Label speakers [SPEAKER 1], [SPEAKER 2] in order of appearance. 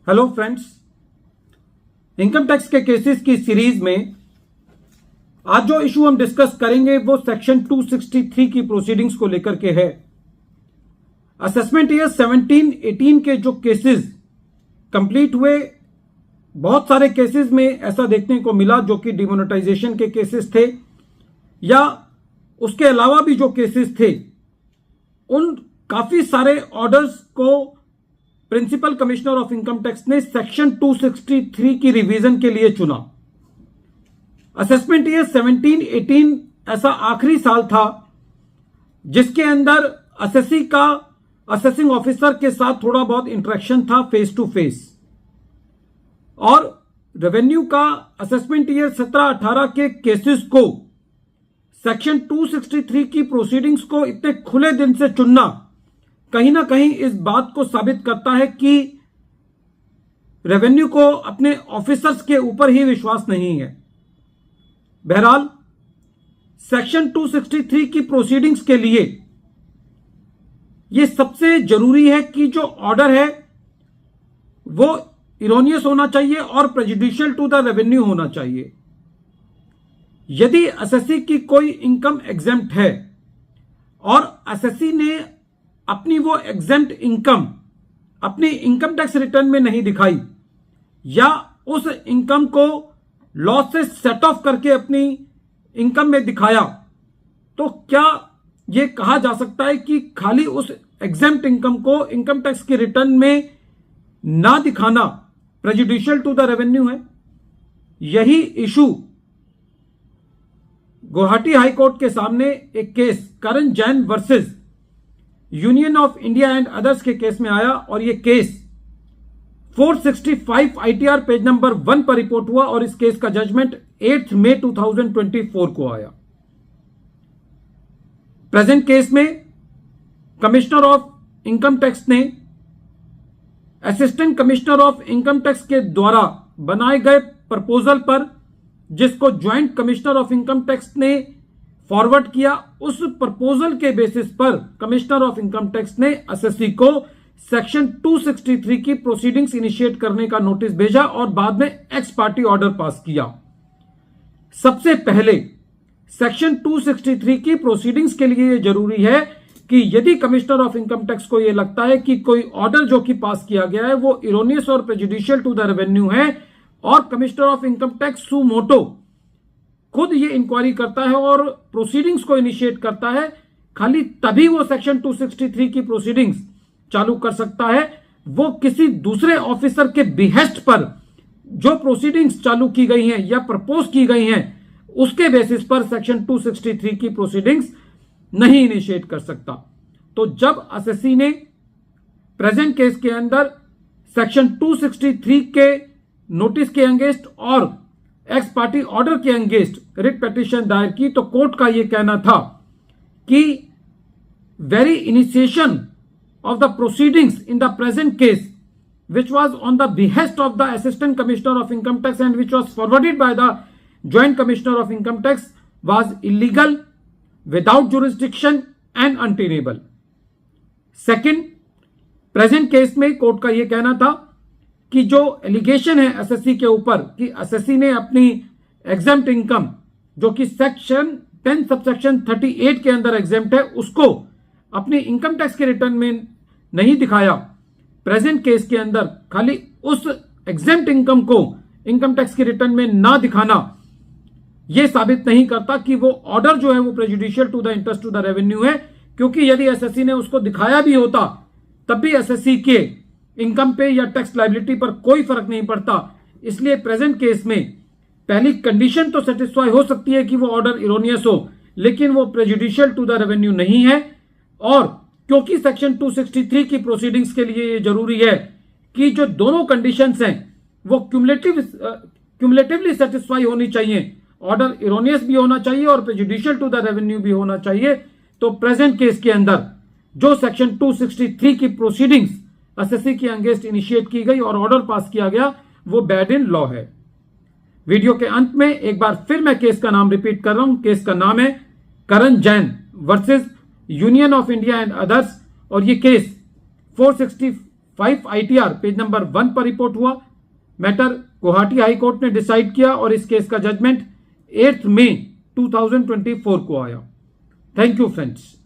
[SPEAKER 1] Hello friends, income tax के cases की series में आज जो इशू हम डिस्कस करेंगे वो सेक्शन 263 की प्रोसीडिंग्स को लेकर के है। असेसमेंट ईयर 17-18 के जो केसेस कंप्लीट हुए, बहुत सारे केसेस में ऐसा देखने को मिला जो कि डिमोनेटाइजेशन के केसेस थे या उसके अलावा भी जो केसेस थे, उन काफी सारे ऑर्डर्स को principal commissioner of income tax ने सेक्शन 263 की रिवीजन के लिए चुना। असेसमेंट ईयर 17-18 ऐसा आखिरी साल था जिसके अंदर असेसी का असेसिंग ऑफिसर के साथ थोड़ा बहुत इंटरेक्शन था फेस टू फेस, और रेवेन्यू का असेसमेंट ईयर 17-18 के केसेस को सेक्शन 263 की प्रोसीडिंग्स को इतने खुले दिन से चुनना कहीं ना कहीं इस बात को साबित करता है कि रेवेन्यू को अपने ऑफिसर्स के ऊपर ही विश्वास नहीं है। बहरहाल सेक्शन 263 की प्रोसीडिंग्स के लिए यह सबसे जरूरी है कि जो ऑर्डर है वो इरोनियस होना चाहिए और प्रेजुडिशियल टू द रेवेन्यू होना चाहिए। यदि असेसी की कोई इनकम एग्जेम्प्ट है और असेसी ने अपनी वो एग्जेम्प्ट इनकम अपनी इनकम टैक्स रिटर्न में नहीं दिखाई या उस इनकम को लॉस से सेट ऑफ करके अपनी इनकम में दिखाया, तो क्या यह कहा जा सकता है कि खाली उस एग्जेम्प्ट इनकम को इनकम टैक्स की रिटर्न में ना दिखाना प्रेजुडिशियल टू द रेवेन्यू है? यही इशू गुवाहाटी हाई कोर्ट के सामने एक case Karan Jain versus Union of India and others के केस में आया, और यह केस 465 आईटीआर पेज नंबर 1 पर रिपोर्ट हुआ और इस केस का जजमेंट 8 मई 2024 को आया। प्रेजेंट केस में कमिश्नर ऑफ इनकम टैक्स ने assistant commissioner of income tax के द्वारा बनाए गए प्रपोजल पर, जिसको joint commissioner of income tax ने फॉरवर्ड किया, उस प्रपोजल के बेसिस पर कमिश्नर ऑफ इनकम टैक्स ने असेसी को सेक्शन 263 की प्रोसीडिंग्स इनिशिएट करने का नोटिस भेजा और बाद में एक्स पार्टी ऑर्डर पास किया। सबसे पहले सेक्शन 263 की प्रोसीडिंग्स के लिए यह जरूरी है कि यदि कमिश्नर ऑफ इनकम टैक्स को यह लगता है कि कोई ऑर्डर जो कि पास किया गया है वो इरोनियस और प्रेजुडिशियल टू द रेवेन्यू है और कमिश्नर ऑफ इनकम टैक्स सू मोटो खुद ये इंक्वायरी करता है और प्रोसीडिंग्स को इनिशिएट करता है, खाली तभी वो सेक्शन 263 की प्रोसीडिंग्स चालू कर सकता है। वो किसी दूसरे ऑफिसर के बिहेस्ट पर जो प्रोसीडिंग्स चालू की गई हैं या प्रपोज की गई हैं उसके बेसिस पर सेक्शन 263 की प्रोसीडिंग्स नहीं इनिशिएट कर सकता। तो जब असेसी ने प्रेजेंट केस के अंदर सेक्शन 263 के नोटिस के अगेंस्ट और एक्स पार्टी ऑर्डर के अगेंस्ट रिट पिटीशन दायर की, तो कोर्ट का यह कहना था कि very initiation of the proceedings in the present case, which was on the behest of the Assistant Commissioner of Income Tax and which was forwarded by the Joint Commissioner of Income Tax, was illegal, without jurisdiction and untenable. Second, present case में court का यह कहना था कि जो allegation है SSC के ऊपर कि एसएससी ने अपनी एग्जेम्प्ट इनकम जो कि सेक्शन 10 सबसेक्शन 38 के अंदर एग्जेम्प्ट है उसको अपनी इनकम टैक्स के रिटर्न में नहीं दिखाया। प्रेजेंट केस के अंदर खाली उस एग्जेम्प्ट इनकम को इनकम टैक्स के रिटर्न में ना दिखाना यह साबित नहीं करता कि वो ऑर्डर जो है वो prejudicial to the interest to the revenue है, क्योंकि यदि एसएससी ने उसको दिखाया भी होता तब भी एसएससी के इनकम पे या टैक्स लायबिलिटी पर कोई फर्क नहीं पड़ता। इसलिए प्रेजेंट केस में पहली कंडीशन तो सेटिस्फाई हो सकती है कि वो ऑर्डर इरोनियस हो, लेकिन वो प्रेजुडिशियल टू द रेवेन्यू नहीं है। और क्योंकि सेक्शन 263 की प्रोसीडिंग्स के लिए यह जरूरी है कि जो दोनों कंडीशंस हैं वो क्यूमुलेटिवली सेटिस्फाई होनी चाहिए, ऑर्डर इरोनियस भी होना चाहिए और प्रेजुडिशियल टू द रेवेन्यू भी होना चाहिए। तो प्रेजेंट केस के अंदर जो सेक्शन 263 की प्रोसीडिंग्स एसएससी के अगेंस्ट इनिशिएट की गई और ऑर्डर पास किया गया वो बैड इन लॉ है। वीडियो के अंत में एक बार फिर मैं केस का नाम रिपीट कर रहा हूं। केस का नाम है Karan Jain versus Union of India and others, और ये केस 465 5 ITR पेज नंबर 1 पर रिपोर्ट हुआ। मैटर गुवाहाटी हाई कोर्ट ने डिसाइड किया और इस केस का जजमेंट 8 मई 2024 को आया। Thank you friends.